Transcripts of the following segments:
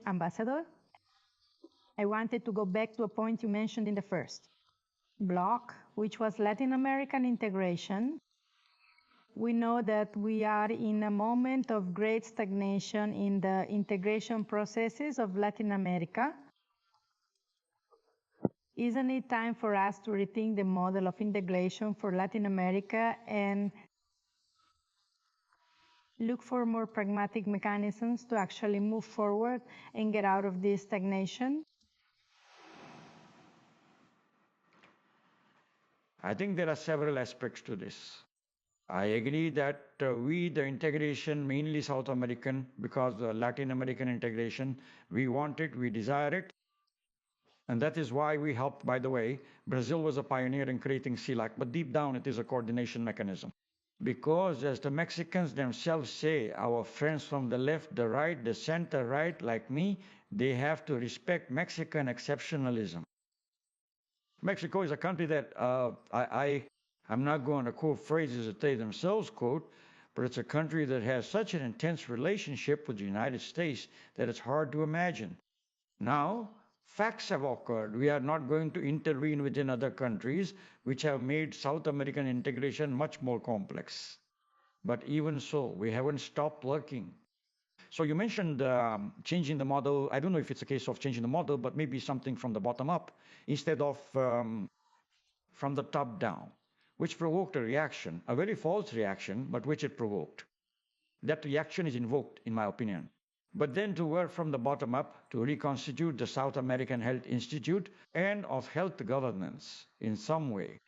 Ambassador. I wanted to go back to a point you mentioned in the first block, which was Latin American integration. We know that we are in a moment of great stagnation in the integration processes of Latin America. Isn't it time for us to rethink the model of integration for Latin America and look for more pragmatic mechanisms to actually move forward and get out of this stagnation? I think there are several aspects to this. I agree that the integration, mainly South American, because the Latin American integration, we want it, we desire it. And that is why we helped, by the way, Brazil was a pioneer in creating CELAC, but deep down it is a coordination mechanism. Because as the Mexicans themselves say, our friends from the left, the right, the center right, like me, they have to respect Mexican exceptionalism. Mexico is a country that I'm not going to quote phrases that they themselves quote, but it's a country that has such an intense relationship with the United States that it's hard to imagine. Now, facts have occurred. We are not going to intervene within other countries, which have made South American integration much more complex. But even so, we haven't stopped working. So you mentioned changing the model. I don't know if it's a case of changing the model, but maybe something from the bottom up instead of from the top down, which provoked a reaction, a very false reaction, but which it provoked. That reaction is invoked, in my opinion. But then to work from the bottom up to reconstitute the South American Health Institute and of health governance in some way.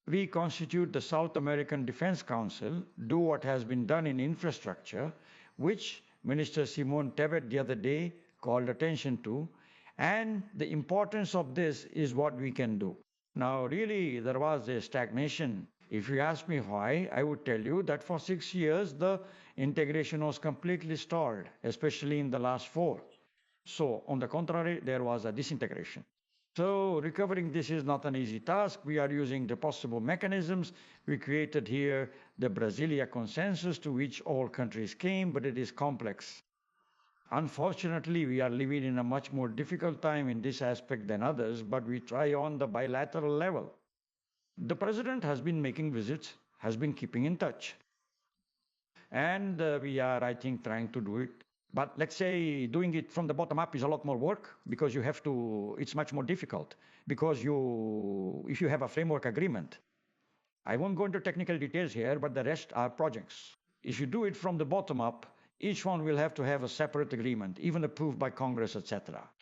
Reconstitute the South American Defense Council, do what has been done in infrastructure, which Minister Simon Tebet the other day called attention to, and the importance of this is what we can do. Now, really, there was a stagnation. If you ask me why, I would tell you that for 6 years, the integration was completely stalled, especially in the last 4. So, on the contrary, there was a disintegration. So, recovering this is not an easy task. We are using the possible mechanisms. We created here the Brasilia Consensus to which all countries came, but it is complex. Unfortunately, we are living in a much more difficult time in this aspect than others, but we try on the bilateral level. The president has been making visits, has been keeping in touch. And we are, I think, trying to do it. But let's say doing it from the bottom up is a lot more work because you have to, it's much more difficult because if you have a framework agreement, I won't go into technical details here, but the rest are projects. If you do it from the bottom up, each one will have to have a separate agreement, even approved by Congress, etc.